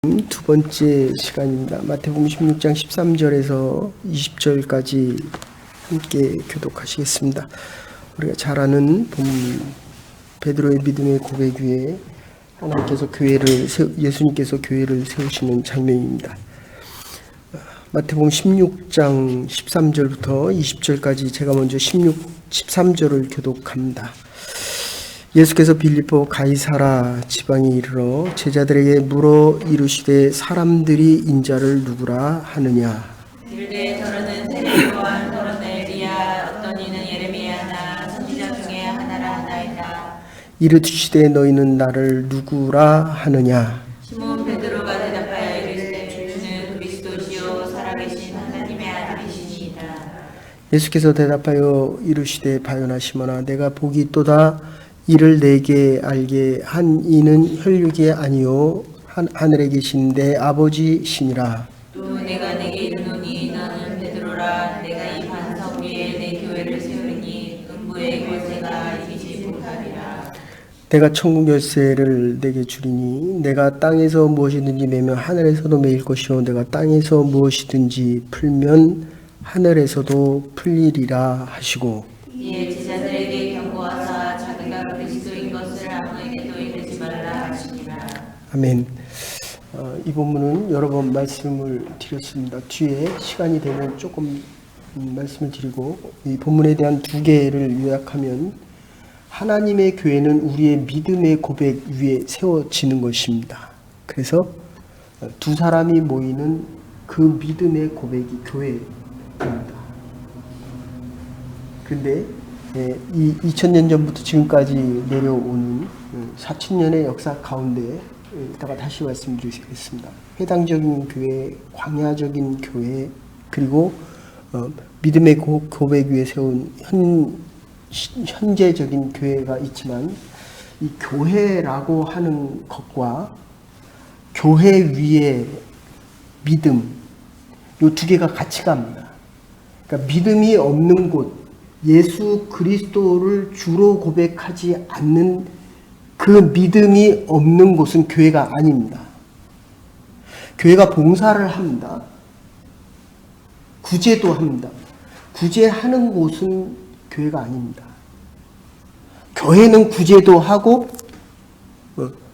두 번째 시간입니다. 마태복음 16장 13절에서 20절까지 함께 교독하시겠습니다. 우리가 잘 아는 본문 베드로의 믿음의 고백 위에 예수님께서 교회를 세우시는 장면입니다. 마태복음 16장 13절부터 20절까지 제가 먼저 13절을 교독합니다. 예수께서 빌립보 가이사라 지방에 이르러 제자들에게 물어 이르시되 사람들이 인자를 누구라 하느냐. 이르되 더러는 세례 요한, 더러는 엘리야, 어떤 이는 예레미야나 선지자 중에 하나라 하나이다. 이르시되 너희는 나를 누구라 하느냐. 시몬 베드로가 대답하여 이르시되 주는 그리스도시요 살아계신 하나님의 아들이시니이다. 예수께서 대답하여 이르시되 바요나 시몬아 내가 복이 있도다. 이를 내게 알게 한 이는 혈육이 아니요 하늘에 계신 내 아버지시니라. 또 내가 내게 이르노니 너는 베드로라. 내가 이 반석 위에 내 교회를 세우리니 음부의 권세가 이기지 못하리라. 내가 천국 열쇠를 내게 주리니 내가 땅에서 무엇이든지 매면 하늘에서도 매일 것이요 내가 땅에서 무엇이든지 풀면 하늘에서도 풀리리라 하시고 이에 제자들에게 경고하사 자기가 그리스도인 것을 아무에게도 이르지 말라 하시니라. 아멘. 이 본문은 여러 번 말씀을 드렸습니다. 뒤에 시간이 되면 조금 말씀을 드리고 이 본문에 대한 두 개를 요약하면 하나님의 교회는 우리의 믿음의 고백 위에 세워지는 것입니다. 그래서 두 사람이 모이는 그 믿음의 고백이 교회입니다. 그런데 이 2000년 전부터 지금까지 내려오는 4000년의 역사 가운데 이따가 다시 말씀드리겠습니다. 회당적인 교회, 광야적인 교회, 그리고 믿음의 고백 위에 세운 현재적인 교회가 있지만 이 교회라고 하는 것과 교회 위에 믿음, 이 두 개가 같이 갑니다. 그러니까 믿음이 없는 곳, 예수 그리스도를 주로 고백하지 않는 그 믿음이 없는 곳은 교회가 아닙니다. 교회가 봉사를 합니다. 구제도 합니다. 구제하는 곳은 교회가 아닙니다. 교회는 구제도 하고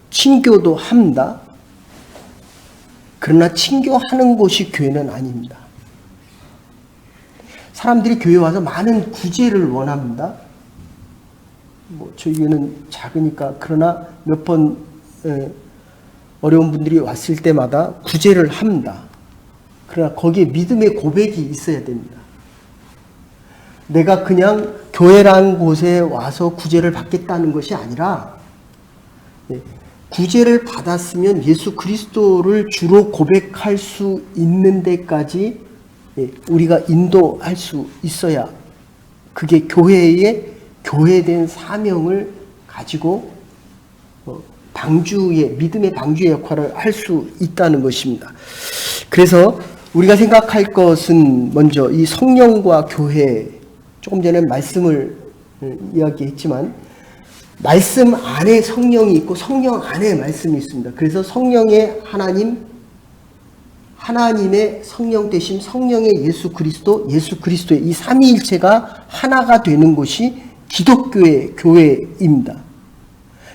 친교도 합니다. 그러나 친교하는 곳이 교회는 아닙니다. 사람들이 교회 와서 많은 구제를 원합니다. 저희 교회는 작으니까 그러나 몇 번 어려운 분들이 왔을 때마다 구제를 합니다. 그러나 거기에 믿음의 고백이 있어야 됩니다. 내가 그냥 교회라는 곳에 와서 구제를 받겠다는 것이 아니라 구제를 받았으면 예수 그리스도를 주로 고백할 수 있는 데까지 우리가 인도할 수 있어야 그게 교회의 교회된 사명을 가지고 방주의 믿음의 방주의 역할을 할 수 있다는 것입니다. 그래서 우리가 생각할 것은 먼저 이 성령과 교회, 조금 전에 말씀을 이야기했지만 말씀 안에 성령이 있고 성령 안에 말씀이 있습니다. 그래서 성령의 하나님의 성령 되심, 성령의 예수 그리스도, 예수 그리스도의 이 삼위일체가 하나가 되는 것이 기독교의 교회입니다.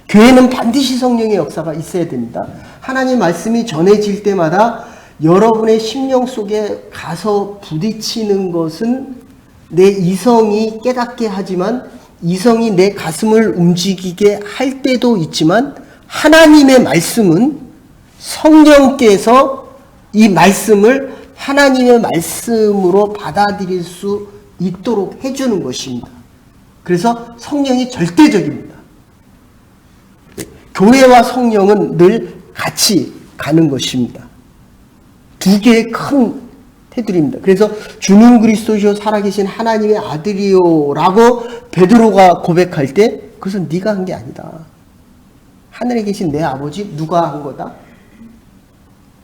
교회는 반드시 성령의 역사가 있어야 됩니다. 하나님 말씀이 전해질 때마다 여러분의 심령 속에 가서 부딪히는 것은 내 이성이 깨닫게 하지만 이성이 내 가슴을 움직이게 할 때도 있지만 하나님의 말씀은 성령께서 이 말씀을 하나님의 말씀으로 받아들일 수 있도록 해주는 것입니다. 그래서 성령이 절대적입니다. 교회와 성령은 늘 같이 가는 것입니다. 두 개의 큰 테두리입니다. 그래서 주는 그리스도시요 살아계신 하나님의 아들이요 라고 베드로가 고백할 때 그것은 네가 한 게 아니다. 하늘에 계신 내 아버지 누가 한 거다?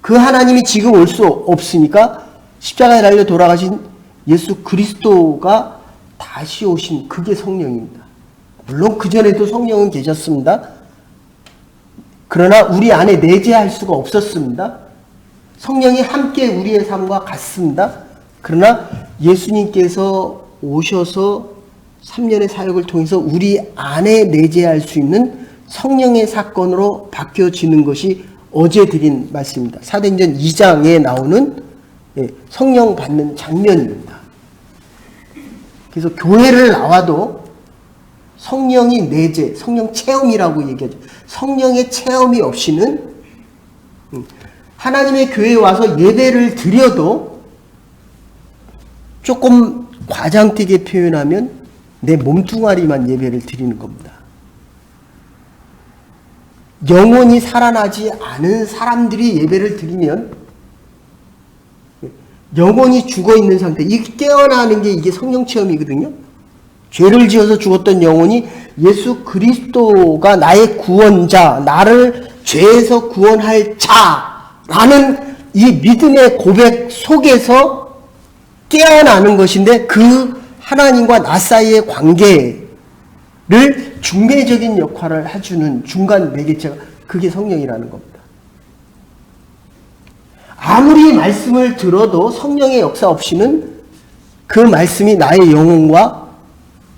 그 하나님이 지금 올 수 없으니까 십자가에 달려 돌아가신 예수 그리스도가 다시 오신 그게 성령입니다. 물론 그전에도 성령은 계셨습니다. 그러나 우리 안에 내재할 수가 없었습니다. 성령이 함께 우리의 삶과 같습니다. 그러나 예수님께서 오셔서 3년의 사역을 통해서 우리 안에 내재할 수 있는 성령의 사건으로 바뀌어지는 것이 어제 드린 말씀입니다. 사도행전 2장에 나오는 성령 받는 장면입니다. 그래서 교회를 나와도 성령이 내재, 성령 체험이라고 얘기하죠. 성령의 체험이 없이는 하나님의 교회에 와서 예배를 드려도 조금 과장되게 표현하면 내 몸뚱아리만 예배를 드리는 겁니다. 영혼이 살아나지 않은 사람들이 예배를 드리면 영혼이 죽어있는 상태, 이게 깨어나는 게 이게 성령 체험이거든요. 죄를 지어서 죽었던 영혼이 예수 그리스도가 나의 구원자, 나를 죄에서 구원할 자라는 이 믿음의 고백 속에서 깨어나는 것인데, 그 하나님과 나 사이의 관계를 중매적인 역할을 해주는 중간 매개체가 그게 성령이라는 겁니다. 아무리 말씀을 들어도 성령의 역사 없이는 그 말씀이 나의 영혼과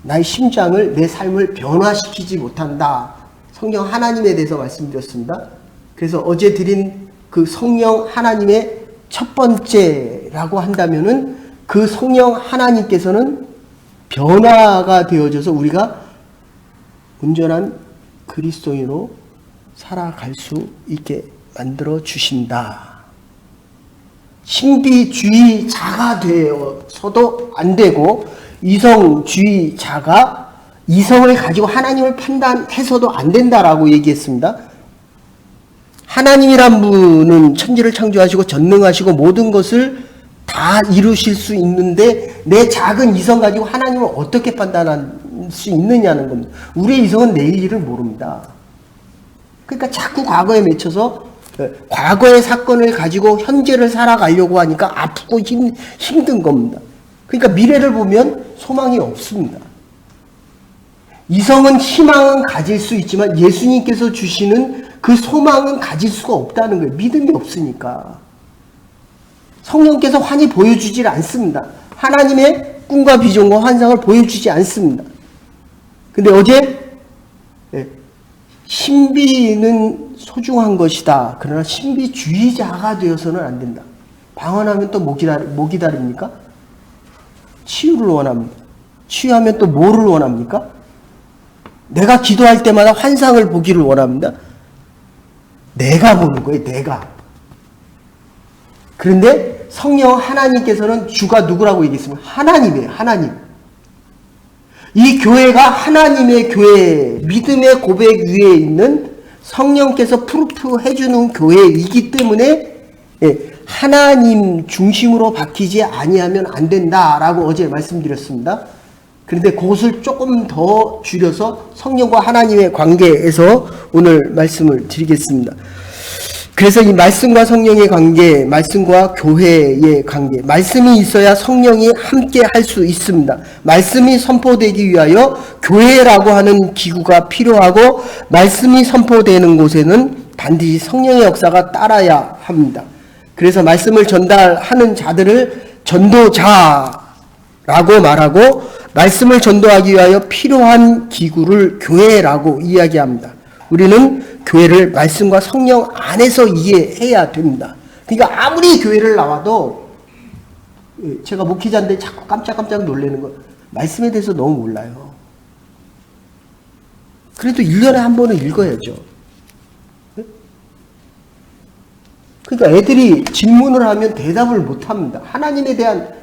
나의 심장을, 내 삶을 변화시키지 못한다. 성령 하나님에 대해서 말씀드렸습니다. 그래서 어제 드린 그 성령 하나님의 첫 번째라고 한다면은 그 성령 하나님께서는 변화가 되어져서 우리가 온전한 그리스도인으로 살아갈 수 있게 만들어 주신다. 신비주의자가 되어서도 안 되고, 이성주의자가 이성을 가지고 하나님을 판단해서도 안 된다라고 얘기했습니다. 하나님이란 분은 천지를 창조하시고 전능하시고 모든 것을 다 이루실 수 있는데, 내 작은 이성 가지고 하나님을 어떻게 판단할 수 있느냐는 겁니다. 우리의 이성은 내일 일을 모릅니다. 그러니까 자꾸 과거에 맺혀서 과거의 사건을 가지고 현재를 살아가려고 하니까 아프고 힘든 겁니다. 그러니까 미래를 보면 소망이 없습니다. 이성은 희망은 가질 수 있지만 예수님께서 주시는 그 소망은 가질 수가 없다는 거예요. 믿음이 없으니까. 성령께서 환히 보여주질 않습니다. 하나님의 꿈과 비전과 환상을 보여주지 않습니다. 근데 어제 신비는 소중한 것이다. 그러나 신비주의자가 되어서는 안 된다. 방언하면 또 뭐 기다립니까? 치유를 원합니다. 치유하면 또 뭐를 원합니까? 내가 기도할 때마다 환상을 보기를 원합니다. 내가 보는 거예요. 내가. 그런데 성령 하나님께서는 주가 누구라고 얘기했습니까? 하나님이에요. 하나님. 이 교회가 하나님의 교회, 믿음의 고백 위에 있는 성령께서 프루프 해주는 교회이기 때문에 하나님 중심으로 바뀌지 아니하면 안 된다라고 어제 말씀드렸습니다. 그런데 그것을 조금 더 줄여서 성령과 하나님의 관계에서 오늘 말씀을 드리겠습니다. 그래서 이 말씀과 성령의 관계, 말씀과 교회의 관계, 말씀이 있어야 성령이 함께 할 수 있습니다. 말씀이 선포되기 위하여 교회라고 하는 기구가 필요하고, 말씀이 선포되는 곳에는 반드시 성령의 역사가 따라야 합니다. 그래서 말씀을 전달하는 자들을 전도자라고 말하고, 말씀을 전도하기 위하여 필요한 기구를 교회라고 이야기합니다. 우리는 교회를 말씀과 성령 안에서 이해해야 됩니다. 그러니까 아무리 교회를 나와도, 제가 목회자인데 자꾸 깜짝깜짝 놀라는 거, 말씀에 대해서 너무 몰라요. 그래도 1년에 한 번은 읽어야죠. 그러니까 애들이 질문을 하면 대답을 못 합니다. 하나님에 대한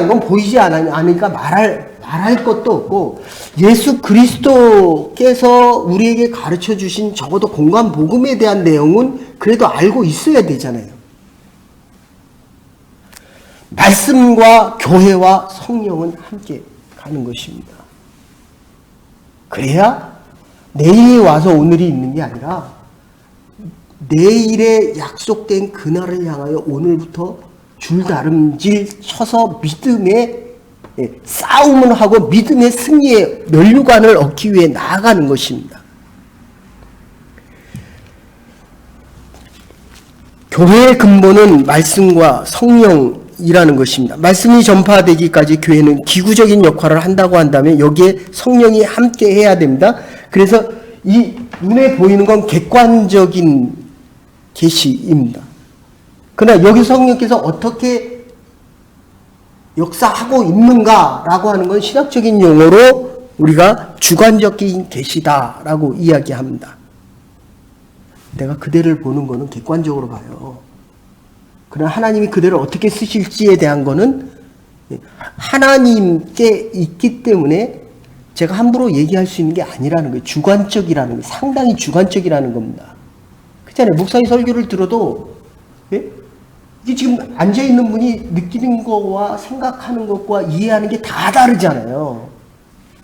건 보이지 않으니까 말할 것도 없고, 예수 그리스도께서 우리에게 가르쳐 주신 적어도 공간 복음에 대한 내용은 그래도 알고 있어야 되잖아요. 말씀과 교회와 성령은 함께 가는 것입니다. 그래야 내일이 와서 오늘이 있는 게 아니라 내일에 약속된 그날을 향하여 오늘부터 줄다름질 쳐서 믿음의 싸움을 하고 믿음의 승리의 면류관을 얻기 위해 나아가는 것입니다. 교회의 근본은 말씀과 성령이라는 것입니다. 말씀이 전파되기까지 교회는 기구적인 역할을 한다고 한다면 여기에 성령이 함께 해야 됩니다. 그래서 이 눈에 보이는 건 객관적인 계시입니다. 그러나 여기 성령께서 어떻게 역사하고 있는가라고 하는 건 신학적인 용어로 우리가 주관적인 계시다라고 이야기합니다. 내가 그대를 보는 거는 객관적으로 봐요. 그러나 하나님이 그대를 어떻게 쓰실지에 대한 거는 하나님께 있기 때문에 제가 함부로 얘기할 수 있는 게 아니라는 거예요. 주관적이라는 거예요. 상당히 주관적이라는 겁니다. 그렇잖아요. 목사의 설교를 들어도 이게 지금 앉아있는 분이 느끼는 것과 생각하는 것과 이해하는 게 다 다르잖아요.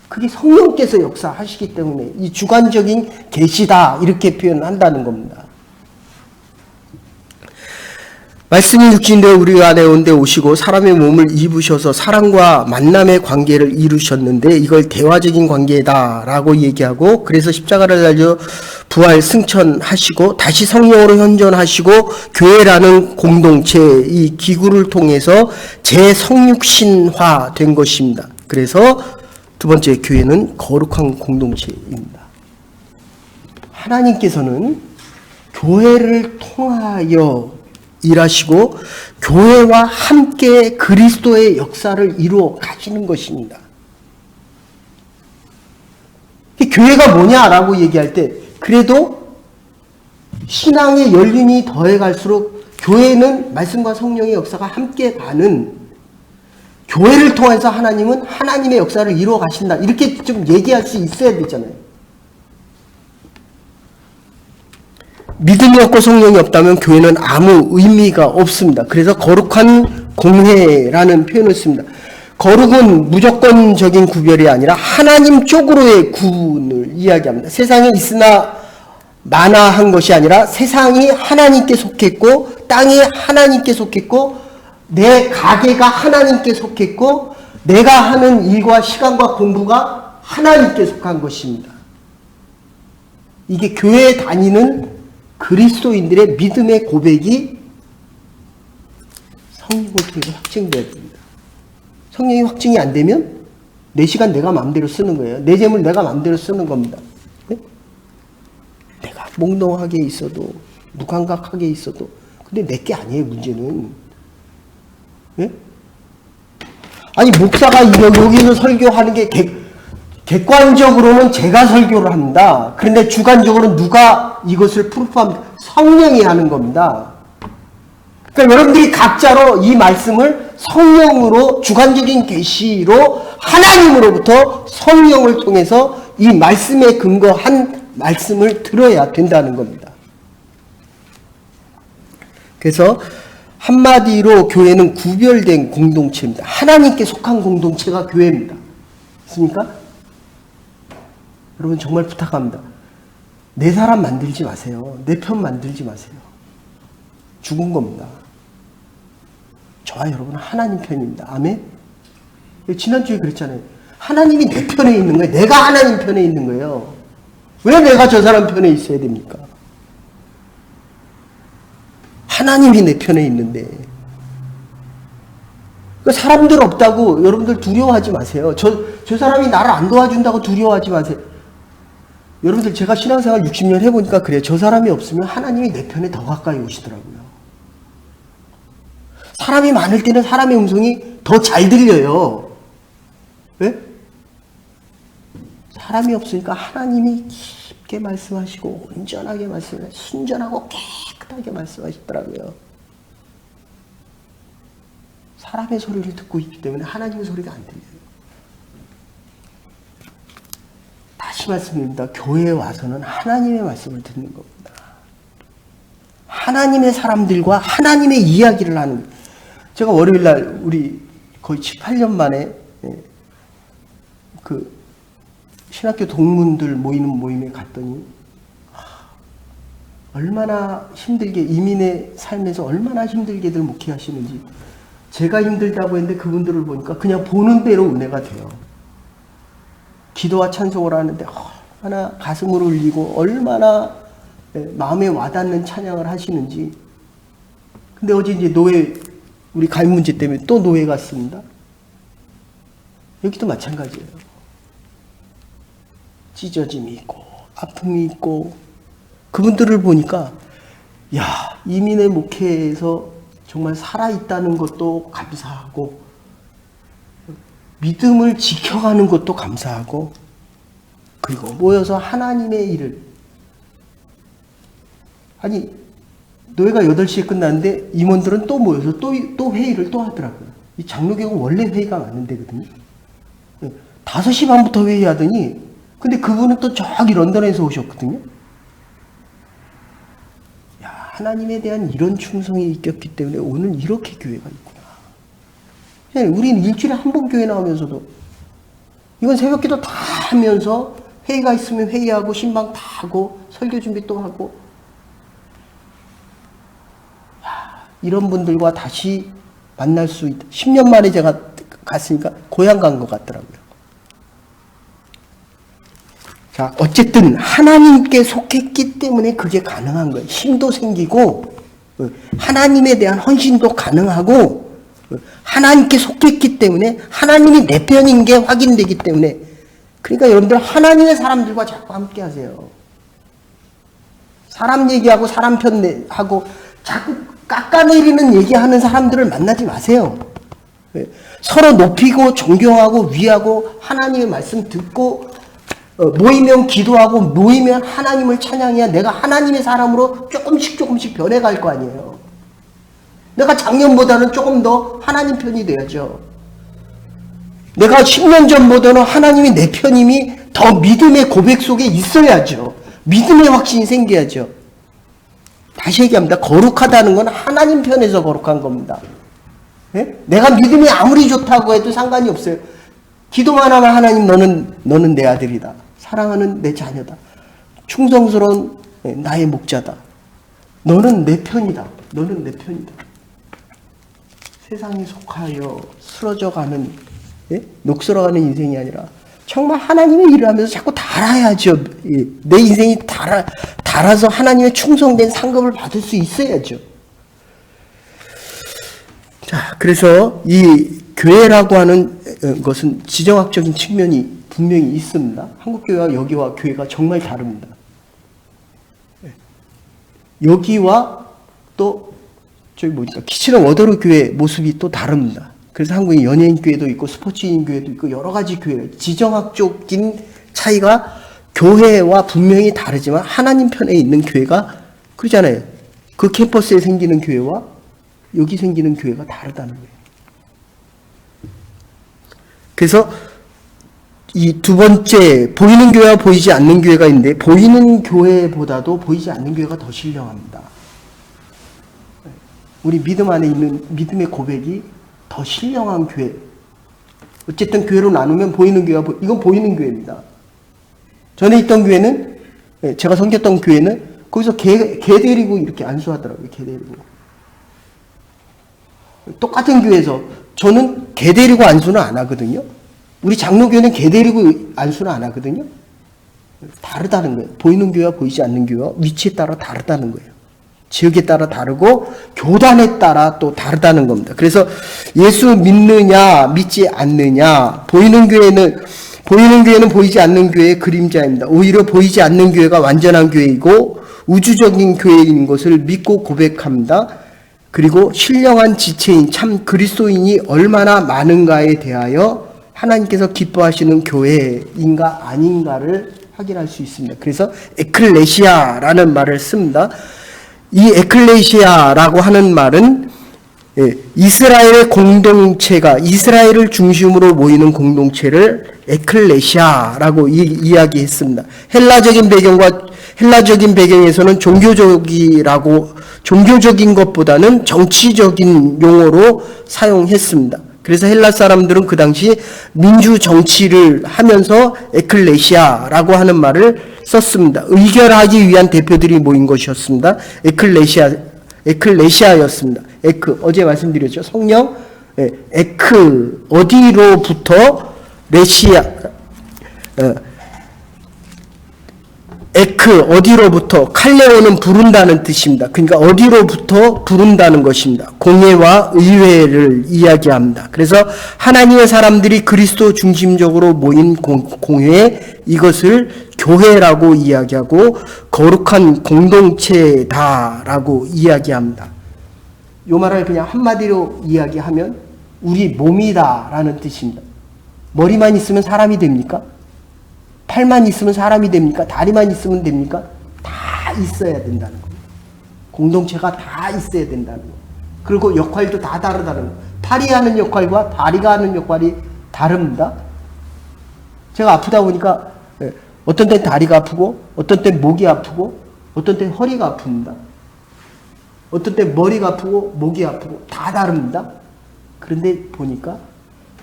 그게 성령께서 역사하시기 때문에 이 주관적인 계시다 이렇게 표현한다는 겁니다. 말씀이 육신되어 우리 안에 온데 오시고 사람의 몸을 입으셔서 사람과 만남의 관계를 이루셨는데 이걸 대화적인 관계다라고 얘기하고 그래서 십자가를 달려 부활 승천하시고 다시 성령으로 현존하시고 교회라는 공동체 이 기구를 통해서 재성육신화된 것입니다. 그래서 두 번째 교회는 거룩한 공동체입니다. 하나님께서는 교회를 통하여 일하시고 교회와 함께 그리스도의 역사를 이루어 가시는 것입니다. 교회가 뭐냐라고 얘기할 때 그래도 신앙의 연륜이 더해갈수록 교회는 말씀과 성령의 역사가 함께 가는 교회를 통해서 하나님은 하나님의 역사를 이루어 가신다. 이렇게 좀 얘기할 수 있어야 되잖아요. 믿음이 없고 성령이 없다면 교회는 아무 의미가 없습니다. 그래서 거룩한 공회라는 표현을 씁니다. 거룩은 무조건적인 구별이 아니라 하나님 쪽으로의 구분을 이야기합니다. 세상에 있으나 마나한 것이 아니라 세상이 하나님께 속했고 땅이 하나님께 속했고 내 가게가 하나님께 속했고 내가 하는 일과 시간과 공부가 하나님께 속한 것입니다. 이게 교회에 다니는 그리스도인들의 믿음의 고백이 성령을 통해서 확증되어야 됩니다. 성령이 확증이 안 되면 내 시간 내가 마음대로 쓰는 거예요. 내 재물 내가 마음대로 쓰는 겁니다. 네? 내가 몽롱하게 있어도 무감각하게 있어도 근데 내게 아니에요. 문제는. 네? 아니 목사가 여기서 설교하는 게 객관적으로는 제가 설교를 합니다. 그런데 주관적으로는 누가 이것을 프루프합니까? 성령이 하는 겁니다. 그러니까 여러분들이 각자로 이 말씀을 성령으로 주관적인 계시로 하나님으로부터 성령을 통해서 이 말씀에 근거한 말씀을 들어야 된다는 겁니다. 그래서 한마디로 교회는 구별된 공동체입니다. 하나님께 속한 공동체가 교회입니다. 맞습니까? 여러분 정말 부탁합니다. 내 사람 만들지 마세요. 내 편 만들지 마세요. 죽은 겁니다. 저와 여러분은 하나님 편입니다. 아멘? 지난주에 그랬잖아요. 하나님이 내 편에 있는 거예요. 내가 하나님 편에 있는 거예요. 왜 내가 저 사람 편에 있어야 됩니까? 하나님이 내 편에 있는데. 사람들 없다고 여러분들 두려워하지 마세요. 저 사람이 나를 안 도와준다고 두려워하지 마세요. 여러분들 제가 신앙생활 60년 해보니까 그래요. 저 사람이 없으면 하나님이 내 편에 더 가까이 오시더라고요. 사람이 많을 때는 사람의 음성이 더 잘 들려요. 왜? 사람이 없으니까 하나님이 깊게 말씀하시고 온전하게 말씀하시고 순전하고 깨끗하게 말씀하시더라고요. 사람의 소리를 듣고 있기 때문에 하나님의 소리가 안 들려요. 다시 말씀드립니다. 교회에 와서는 하나님의 말씀을 듣는 겁니다. 하나님의 사람들과 하나님의 이야기를 하는 거예요. 제가 월요일날 우리 거의 7, 8년 만에 그 신학교 동문들 모이는 모임에 갔더니 얼마나 힘들게 이민의 삶에서 얼마나 힘들게들 목회하시는지 제가 힘들다고 했는데 그분들을 보니까 그냥 보는 대로 은혜가 돼요. 기도와 찬송을 하는데 얼마나 가슴을 울리고 얼마나 마음에 와닿는 찬양을 하시는지 근데 어제 이제 노예, 우리 가입 문제 때문에 또 노예 갔습니다. 여기도 마찬가지예요. 찢어짐이 있고, 아픔이 있고, 그분들을 보니까, 야, 이민의 목회에서 정말 살아있다는 것도 감사하고, 믿음을 지켜가는 것도 감사하고, 그리고 모여서 하나님의 일을, 아니, 노예가 8시에 끝났는데 임원들은 또 모여서 또 회의를 또 하더라고요. 이 장로교가 원래 회의가 많은 데거든요. 5시 반부터 회의하더니, 근데 그분은 또 저기 런던에서 오셨거든요. 야, 하나님에 대한 이런 충성이 있겼기 때문에 오늘 이렇게 교회가 있구나. 우리는 일주일에 한 번 교회 나오면서도, 이건 새벽기도 다 하면서 회의가 있으면 회의하고, 신방 다 하고, 설교 준비 또 하고, 이런 분들과 다시 만날 수 있다. 10년 만에 제가 갔으니까 고향 간 것 같더라고요. 자, 어쨌든 하나님께 속했기 때문에 그게 가능한 거예요. 힘도 생기고, 하나님에 대한 헌신도 가능하고, 하나님께 속했기 때문에 하나님이 내 편인 게 확인되기 때문에, 그러니까 여러분들 하나님의 사람들과 자꾸 함께 하세요. 사람 얘기하고 사람 편하고 자꾸 깎아내리는 얘기하는 사람들을 만나지 마세요. 서로 높이고 존경하고 위하고 하나님의 말씀 듣고 모이면 기도하고 모이면 하나님을 찬양해야 내가 하나님의 사람으로 조금씩 변해갈 거 아니에요. 내가 작년보다는 조금 더 하나님 편이 돼야죠. 내가 10년 전보다는 하나님이 내 편임이 더 믿음의 고백 속에 있어야죠. 믿음의 확신이 생겨야죠. 다시 얘기합니다. 거룩하다는 건 하나님 편에서 거룩한 겁니다. 예? 내가 믿음이 아무리 좋다고 해도 상관이 없어요. 기도만 하면 하나님 너는 내 아들이다. 사랑하는 내 자녀다. 충성스러운 나의 목자다. 너는 내 편이다. 너는 내 편이다. 세상에 속하여 쓰러져가는 녹슬어가는 인생이 아니라 정말 하나님의 일을 하면서 자꾸 달아야죠. 내 인생이 달아서 하나님의 충성된 상급을 받을 수 있어야죠. 자, 그래서 이 교회라고 하는 것은 지정학적인 측면이 분명히 있습니다. 한국교회와 여기와 교회가 정말 다릅니다. 여기와 또 저기 뭐니까 키치너 워더루 교회 모습이 또 다릅니다. 그래서 한국에 연예인 교회도 있고 스포츠인 교회도 있고 여러 가지 교회, 지정학적인 차이가 교회와 분명히 다르지만 하나님 편에 있는 교회가 그러잖아요. 그 캠퍼스에 생기는 교회와 여기 생기는 교회가 다르다는 거예요. 그래서 이 두 번째 보이는 교회와 보이지 않는 교회가 있는데 보이는 교회보다도 보이지 않는 교회가 더 신령합니다. 우리 믿음 안에 있는 믿음의 고백이 더 신령한 교회. 어쨌든 교회로 나누면 보이는 교회와 이건 보이는 교회입니다. 전에 있던 교회는 제가 섬겼던 교회는 거기서 개 데리고 이렇게 안수하더라고요. 개 데리고. 똑같은 교회에서 저는 개 데리고 안수는 안 하거든요. 우리 장로교회는 개 데리고 안수는 안 하거든요. 다르다는 거예요. 보이는 교회와 보이지 않는 교회와 위치에 따라 다르다는 거예요. 지역에 따라 다르고 교단에 따라 또 다르다는 겁니다. 그래서 예수 믿느냐 믿지 않느냐 보이는 교회는 보이지 않는 교회의 그림자입니다. 오히려 보이지 않는 교회가 완전한 교회이고 우주적인 교회인 것을 믿고 고백합니다. 그리고 신령한 지체인 참 그리스도인이 얼마나 많은가에 대하여 하나님께서 기뻐하시는 교회인가 아닌가를 확인할 수 있습니다. 그래서 에클레시아라는 말을 씁니다. 이 에클레시아라고 하는 말은 이스라엘의 공동체가 이스라엘을 중심으로 모이는 공동체를 에클레시아라고 이야기했습니다. 헬라적인 배경에서는 종교적인 것보다는 정치적인 용어로 사용했습니다. 그래서 헬라 사람들은 그 당시 민주 정치를 하면서 에클레시아라고 하는 말을 썼습니다. 의결하기 위한 대표들이 모인 것이었습니다. 에클레시아였습니다. 어제 말씀드렸죠. 성령, 어디로부터 레시아, 에크, 어디로부터, 칼레오는 부른다는 뜻입니다. 그러니까 어디로부터 부른다는 것입니다. 공회와 의회를 이야기합니다. 그래서 하나님의 사람들이 그리스도 중심적으로 모인 공회, 이것을 교회라고 이야기하고 거룩한 공동체다라고 이야기합니다. 이 말을 그냥 한마디로 이야기하면 우리 몸이다라는 뜻입니다. 머리만 있으면 사람이 됩니까? 팔만 있으면 사람이 됩니까? 다리만 있으면 됩니까? 다 있어야 된다는 거예요. 공동체가 다 있어야 된다는 거예요. 그리고 역할도 다 다르다는 거예요. 팔이 하는 역할과 다리가 하는 역할이 다릅니다. 제가 아프다 보니까 어떤 땐 다리가 아프고 어떤 땐 목이 아프고 어떤 땐 허리가 아픕니다. 어떤 땐 머리가 아프고 목이 아프고 다 다릅니다. 그런데 보니까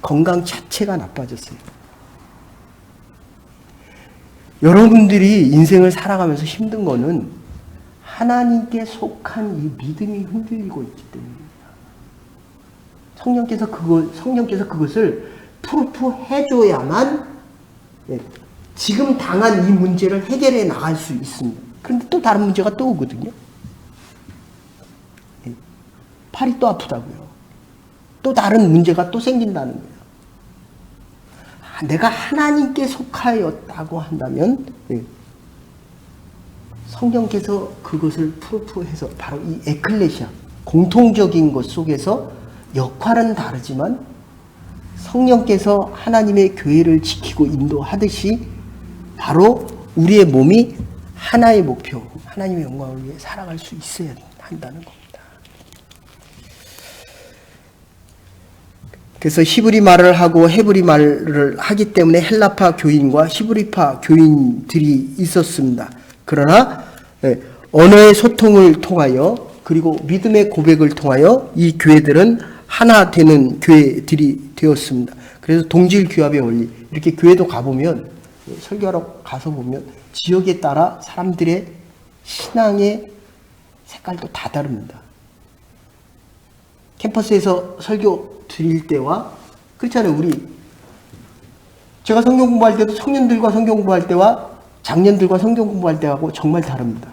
건강 자체가 나빠졌어요. 여러분들이 인생을 살아가면서 힘든 거는 하나님께 속한 이 믿음이 흔들리고 있기 때문입니다. 성령께서 그것을 프루프 해줘야만 지금 당한 이 문제를 해결해 나갈 수 있습니다. 그런데 또 다른 문제가 또 오거든요. 팔이 또 아프다고요. 또 다른 문제가 또 생긴다는 거예요. 내가 하나님께 속하였다고 한다면 성령께서 그것을 프루프해서 바로 이 에클레시아 공통적인 것 속에서 역할은 다르지만 성령께서 하나님의 교회를 지키고 인도하듯이 바로 우리의 몸이 하나의 목표, 하나님의 영광을 위해 살아갈 수 있어야 한다는 겁니다. 그래서 히브리 말을 하고 헤브리 말을 하기 때문에 헬라파 교인과 히브리파 교인들이 있었습니다. 그러나 언어의 소통을 통하여 그리고 믿음의 고백을 통하여 이 교회들은 하나 되는 교회들이 되었습니다. 그래서 동질 규합의 원리, 이렇게 교회도 가보면 설교하러 가서 보면 지역에 따라 사람들의 신앙의 색깔도 다 다릅니다. 캠퍼스에서 설교 드릴 때와 그렇잖아요. 제가 성경 공부할 때도 청년들과 성경 공부할 때와 장년들과 성경 공부할 때하고 정말 다릅니다.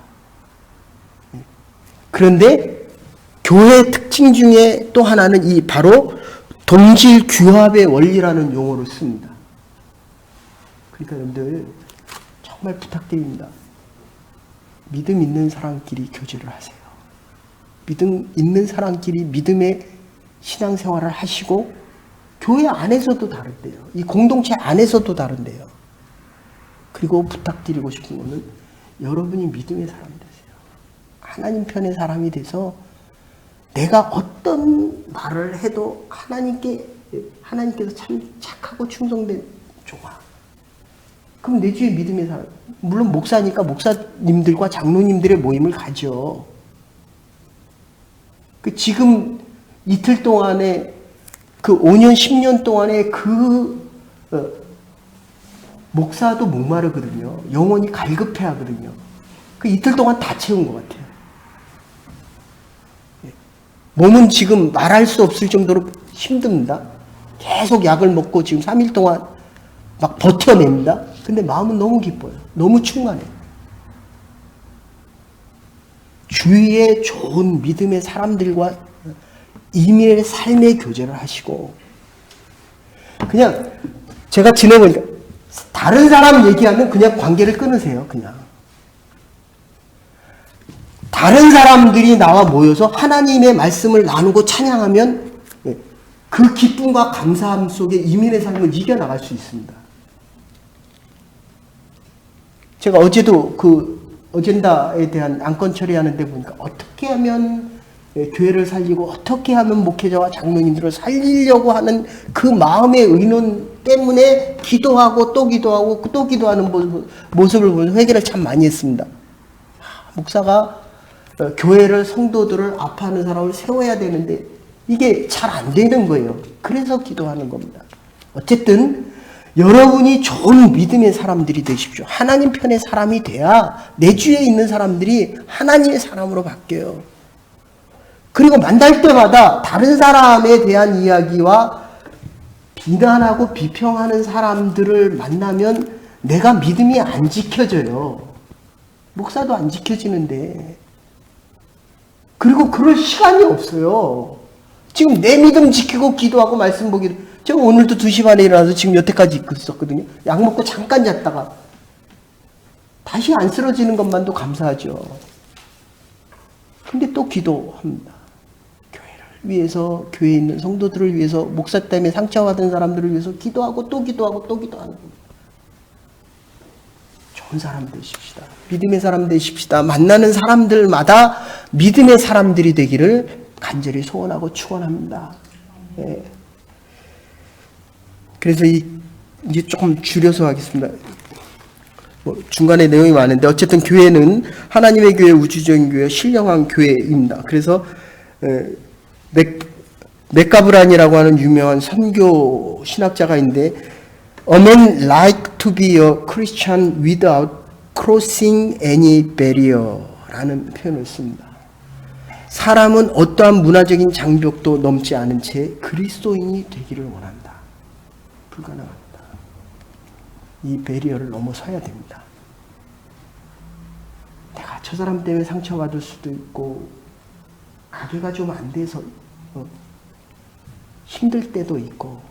그런데 교회 특징 중에 또 하나는 이 바로 동질 규합의 원리라는 용어를 씁니다. 그러니까 여러분들 정말 부탁드립니다. 믿음 있는 사람끼리 교제를 하세요. 믿음 있는 사람끼리 믿음의 신앙생활을 하시고 교회 안에서도 다른데요. 이 공동체 안에서도 다른데요. 그리고 부탁드리고 싶은 거는 여러분이 믿음의 사람이 되세요. 하나님 편의 사람이 돼서 내가 어떤 말을 해도 하나님께서 참 착하고 충성된 종아. 그럼 내 주위에 믿음의 사람, 물론 목사니까 목사님들과 장로님들의 모임을 가죠. 지금 이틀 동안에 5년, 10년 동안에 목사도 목마르거든요. 영혼이 갈급해 하거든요. 이틀 동안 다 채운 것 같아요. 몸은 지금 말할 수 없을 정도로 힘듭니다. 계속 약을 먹고 지금 3일 동안 막 버텨냅니다. 근데 마음은 너무 기뻐요. 너무 충만해요. 주위에 좋은 믿음의 사람들과 이미의 삶의 교제를 하시고 그냥 제가 지내보니까 다른 사람 얘기하면 그냥 관계를 끊으세요. 그냥 다른 사람들이 나와 모여서 하나님의 말씀을 나누고 찬양하면 그 기쁨과 감사함 속에 이민의 삶을 이겨나갈 수 있습니다. 제가 어제도 어젠다에 대한 안건 처리하는 데 보니까 어떻게 하면 교회를 살리고 어떻게 하면 목회자와 장로님들을 살리려고 하는 그 마음의 의논 때문에 기도하고 또 기도하고 또 기도하는 모습을 보면서 회개를 참 많이 했습니다. 목사가 교회를 성도들을 아파하는 사람을 세워야 되는데 이게 잘 안 되는 거예요. 그래서 기도하는 겁니다. 어쨌든 여러분이 좋은 믿음의 사람들이 되십시오. 하나님 편의 사람이 돼야 내 주위에 있는 사람들이 하나님의 사람으로 바뀌어요. 그리고 만날 때마다 다른 사람에 대한 이야기와 비난하고 비평하는 사람들을 만나면 내가 믿음이 안 지켜져요. 목사도 안 지켜지는데. 그리고 그럴 시간이 없어요. 지금 내 믿음 지키고 기도하고 말씀 보기도. 제가 오늘도 2시 반에 일어나서 지금 여태까지 있었거든요. 약 먹고 잠깐 잤다가 다시 안 쓰러지는 것만도 감사하죠. 근데 또 기도합니다. 교회를 위해서, 교회에 있는 성도들을 위해서, 목사 때문에 상처받은 사람들을 위해서 기도하고 또 기도하고 또 기도하는 겁니다. 좋은 사람 되십시다. 믿음의 사람 되십시다. 만나는 사람들마다 믿음의 사람들이 되기를 간절히 소원하고 축원합니다. 예. 그래서 이제 조금 줄여서 하겠습니다. 중간에 내용이 많은데 어쨌든 교회는 하나님의 교회, 우주적인 교회, 신령한 교회입니다. 그래서 맥가브란이라고 하는 유명한 선교 신학자가 있는데 A man like to be a Christian without crossing any barrier 라는 표현을 씁니다. 사람은 어떠한 문화적인 장벽도 넘지 않은 채 그리스도인이 되기를 원한다. 불가능합니다. 이 배리어를 넘어서야 됩니다. 내가 저 사람 때문에 상처받을 수도 있고 가게가 좀 안 돼서 힘들 때도 있고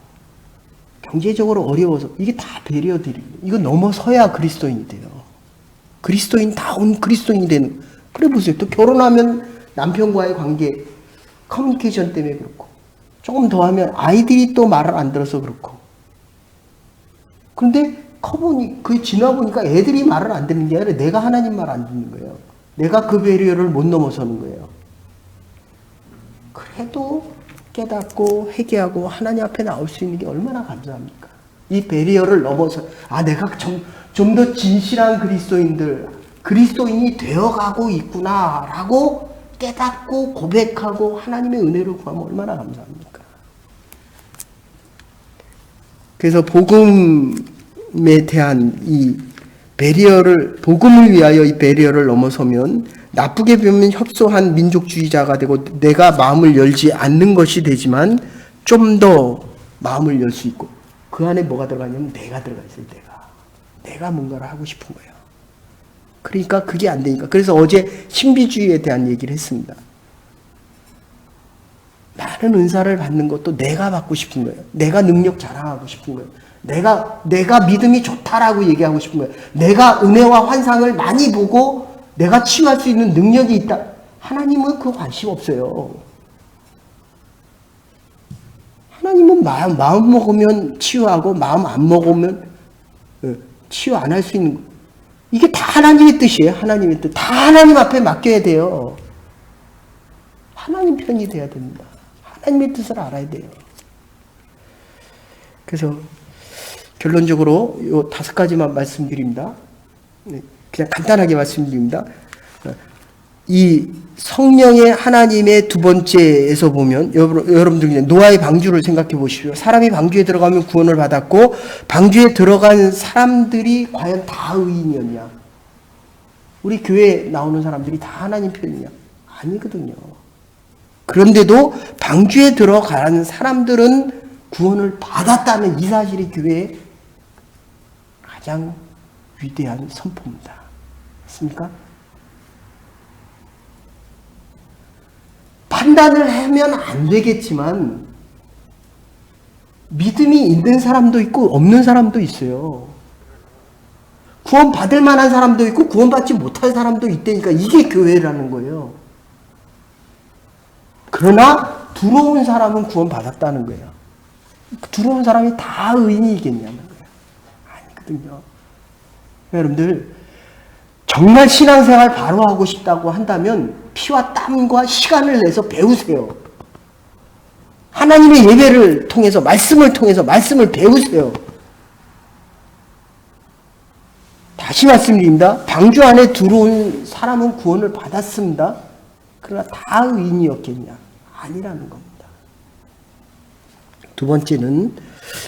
경제적으로 어려워서 이게 다 배리어들이에요. 이거 넘어서야 그리스도인이 돼요. 그리스도인다운 그리스도인이 되는. 그래 보세요. 또 결혼하면 남편과의 관계 커뮤니케이션 때문에 그렇고 조금 더 하면 아이들이 또 말을 안 들어서 그렇고 그런데 커보니 그 지나보니까 애들이 말을 안 듣는 게 아니라 내가 하나님 말 안 듣는 거예요. 내가 그 배리어를 못 넘어서는 거예요. 그래도 깨닫고 회개하고 하나님 앞에 나올 수 있는 게 얼마나 감사합니까? 이 배리어를 넘어서 내가 좀 더 진실한 그리스도인이 되어가고 있구나라고 깨닫고 고백하고 하나님의 은혜를 구하면 얼마나 감사합니까? 그래서 복음에 대한 이 배리어를, 복음을 위하여 이 배리어를 넘어서면 나쁘게 보면 협소한 민족주의자가 되고 내가 마음을 열지 않는 것이 되지만 좀 더 마음을 열 수 있고 그 안에 뭐가 들어가냐면 내가 들어가 있어요. 내가 뭔가를 하고 싶은 거예요. 그러니까 그게 안 되니까. 그래서 어제 신비주의에 대한 얘기를 했습니다. 많은 은사를 받는 것도 내가 받고 싶은 거예요. 내가 능력 자랑하고 싶은 거예요. 내가 믿음이 좋다라고 얘기하고 싶은 거예요. 내가 은혜와 환상을 많이 보고 내가 치유할 수 있는 능력이 있다. 하나님은 그거 관심 없어요. 하나님은 마음 먹으면 치유하고 마음 안 먹으면 치유 안 할 수 있는 거. 이게 다 하나님의 뜻이에요. 하나님의 뜻. 다 하나님 앞에 맡겨야 돼요. 하나님 편이 돼야 됩니다. 하나님의 뜻을 알아야 돼요. 그래서 결론적으로 이 5가지만 말씀드립니다. 그냥 간단하게 말씀드립니다. 이 성령의 하나님의 두 번째에서 보면 여러분들 그냥 노아의 방주를 생각해 보십시오. 사람이 방주에 들어가면 구원을 받았고 방주에 들어간 사람들이 과연 다 의인이었냐? 우리 교회에 나오는 사람들이 다 하나님 편이냐? 아니거든요. 그런데도 방주에 들어간 사람들은 구원을 받았다는 이 사실이 교회의 가장 위대한 선포입니다. 맞습니까? 판단을 하면 안 되겠지만 믿음이 있는 사람도 있고 없는 사람도 있어요. 구원 받을 만한 사람도 있고 구원 받지 못할 사람도 있다니까. 이게 교회라는 거예요. 그러나 들어온 사람은 구원 받았다는 거예요. 들어온 사람이 다 의인이겠냐는 거예요. 아니거든요. 여러분들 정말 신앙생활 바로 하고 싶다고 한다면 피와 땀과 시간을 내서 배우세요. 하나님의 예배를 통해서 말씀을 배우세요. 다시 말씀드립니다. 방주 안에 들어온 사람은 구원을 받았습니다. 그러나 다 의인이었겠냐? 아니라는 겁니다. 두 번째는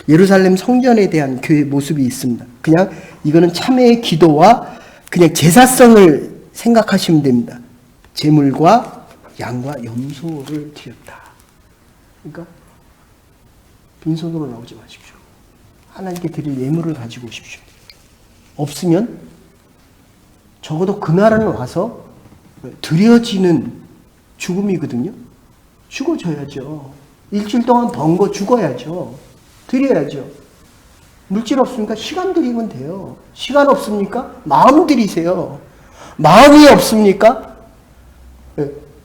예루살렘 성전에 대한 교회의 모습이 있습니다. 그냥 이거는 참회의 기도와 그냥 제사성을 생각하시면 됩니다. 제물과 양과 염소를 드렸다. 그러니까 빈손으로 나오지 마십시오. 하나님께 드릴 예물을 가지고 오십시오. 없으면 적어도 그날은 와서 드려지는 죽음이거든요. 죽어져야죠. 일주일 동안 번 거 죽어야죠. 드려야죠. 물질 없습니까? 시간 드리면 돼요. 시간 없습니까? 마음 드리세요. 마음이 없습니까?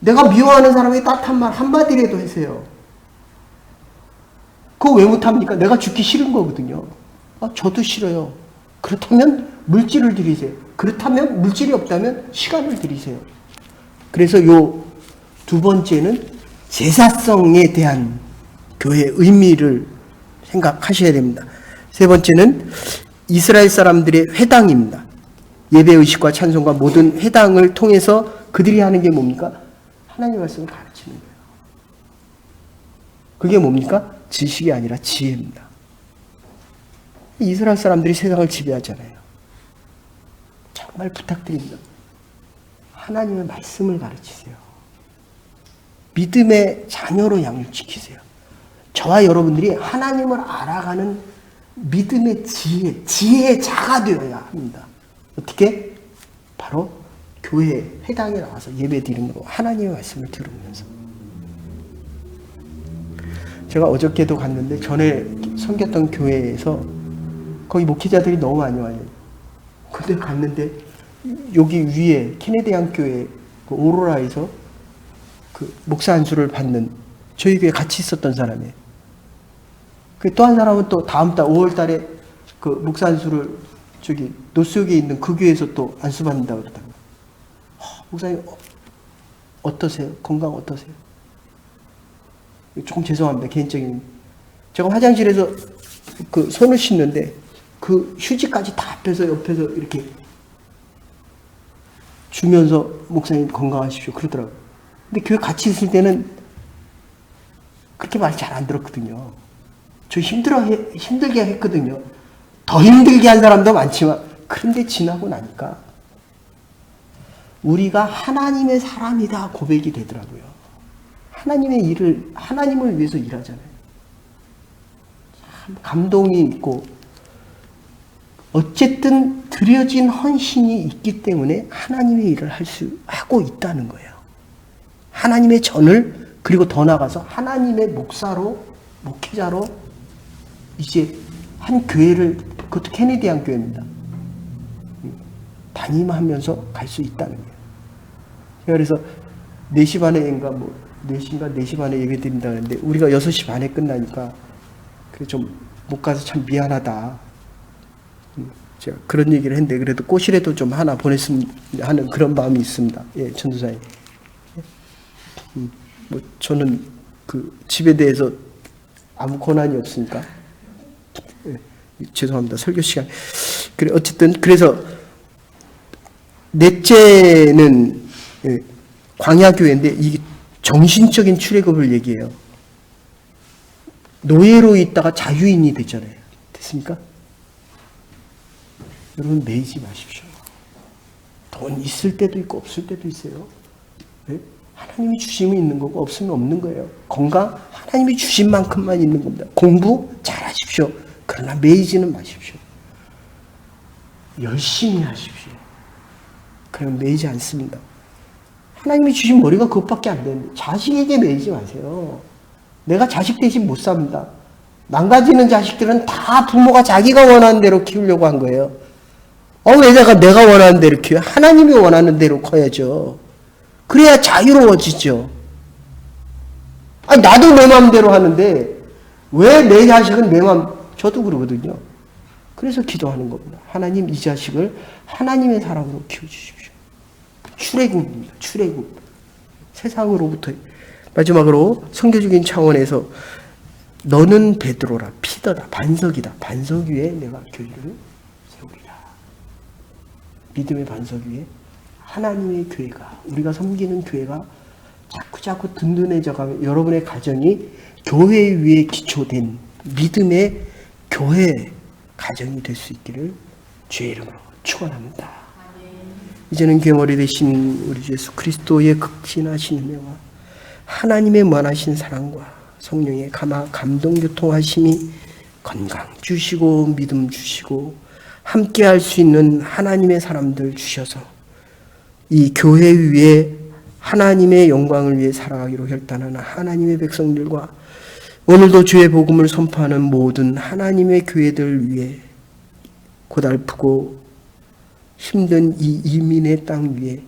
내가 미워하는 사람에게 따뜻한 말 한마디라도 하세요. 그거 왜 못합니까? 내가 죽기 싫은 거거든요. 저도 싫어요. 그렇다면 물질을 드리세요. 그렇다면 물질이 없다면 시간을 드리세요. 그래서 요 두 번째는 제사성에 대한 교회의 의미를 생각하셔야 됩니다. 세 번째는 이스라엘 사람들의 회당입니다. 예배의식과 찬송과 모든 회당을 통해서 그들이 하는 게 뭡니까? 하나님의 말씀을 가르치는 거예요. 그게 뭡니까? 지식이 아니라 지혜입니다. 이스라엘 사람들이 세상을 지배하잖아요. 정말 부탁드립니다. 하나님의 말씀을 가르치세요. 믿음의 자녀로 양육시키세요. 저와 여러분들이 하나님을 알아가는 믿음의 지혜의 자가 되어야 합니다. 어떻게? 바로 교회 회당에 나와서 예배 드림으로 하나님의 말씀을 들으면서. 제가 어저께도 갔는데 전에 섬겼던 교회에서 거기 목회자들이 너무 많이 와요. 근데 갔는데 여기 위에 케네디 한교회 그 오로라에서 그 목사 안수를 받는 저희 교회 같이 있었던 사람이에요. 그 또 한 사람은 또 다음 달 5월 달에 그 목사 안수를 저기 노스역에 있는 그 교회에서 또 안수 받는다고 그러더라고요. 목사님 어떠세요? 건강 어떠세요? 조금 죄송합니다. 개인적인. 제가 화장실에서 그 손을 씻는데 그 휴지까지 다 앞에서 옆에서 이렇게 주면서 목사님 건강하십시오 그러더라고요. 근데 교회 같이 있을 때는 그렇게 말 잘 안 들었거든요. 저 힘들게 했거든요. 더 힘들게 한 사람도 많지만 그런데 지나고 나니까 우리가 하나님의 사람이다 고백이 되더라고요. 하나님의 일을 하나님을 위해서 일하잖아요. 참 감동이 있고 어쨌든 드려진 헌신이 있기 때문에 하나님의 일을 하고 있다는 거예요. 하나님의 전을 그리고 더 나아가서 하나님의 목사로 목회자로 이제 한 교회를 그것도 케네디안 교회입니다. 담임하면서 갈 수 있다는 거예요. 그래서 4시 반에인가 4시인가 4시 반에 예배 드린다 그랬는데 우리가 6시 반에 끝나니까 좀 못 가서 참 미안하다. 제가 그런 얘기를 했는데 그래도 꽃이라도 좀 하나 보냈으면 하는 그런 마음이 있습니다. 예, 전도사님. 저는 그 집에 대해서 아무 권한이 없으니까. 예, 죄송합니다. 설교 시간. 그래 어쨌든 그래서 넷째는 광야교회인데 이게 정신적인 출애굽을 얘기해요. 노예로 있다가 자유인이 되잖아요. 됐습니까? 여러분 매이지 마십시오. 돈 있을 때도 있고 없을 때도 있어요. 네? 하나님이 주심이 있는 거고 없으면 없는 거예요. 건강 하나님이 주신 만큼만 있는 겁니다. 공부 잘하십시오. 그러나 매이지는 마십시오. 열심히 하십시오. 그러면 매이지 않습니다. 하나님이 주신 머리가 그것밖에 안 되는데 자식에게 매이지 마세요. 내가 자식 대신 못 삽니다. 망가지는 자식들은 다 부모가 자기가 원하는 대로 키우려고 한 거예요. 왜 내가 원하는 대로 키워요? 하나님이 원하는 대로 커야죠. 그래야 자유로워지죠. 나도 내 마음대로 하는데 왜 내 자식은 내 마음, 저도 그러거든요. 그래서 기도하는 겁니다. 하나님 이 자식을 하나님의 사랑으로 키워주십시오. 출애굽입니다. 출애굽. 세상으로부터. 마지막으로 선교적인 차원에서 너는 베드로라 피더다 반석이다. 반석 위에 내가 교회를 세우리라. 믿음의 반석 위에 하나님의 교회가 우리가 섬기는 교회가 자꾸 든든해져가면 여러분의 가정이 교회 위에 기초된 믿음의 교회 가정이 될 수 있기를 주의 이름으로 축원합니다. 이제는 괴머리 되신 우리 주 예수 그리스도의 극진하신 은혜와 하나님의 무한하신 사랑과 성령의 감동 교통하심이 건강 주시고 믿음 주시고 함께 할 수 있는 하나님의 사람들 주셔서 이 교회 위에 하나님의 영광을 위해 살아가기로 결단하는 하나님의 백성들과 오늘도 주의 복음을 선포하는 모든 하나님의 교회들 위해 고달프고 힘든 이 이민의 땅 위에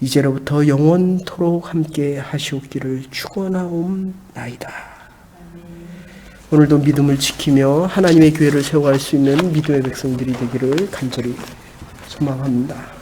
이제로부터 영원토록 함께 하시옵기를 축원하옵나이다. 오늘도 믿음을 지키며 하나님의 교회를 세워갈 수 있는 믿음의 백성들이 되기를 간절히 소망합니다.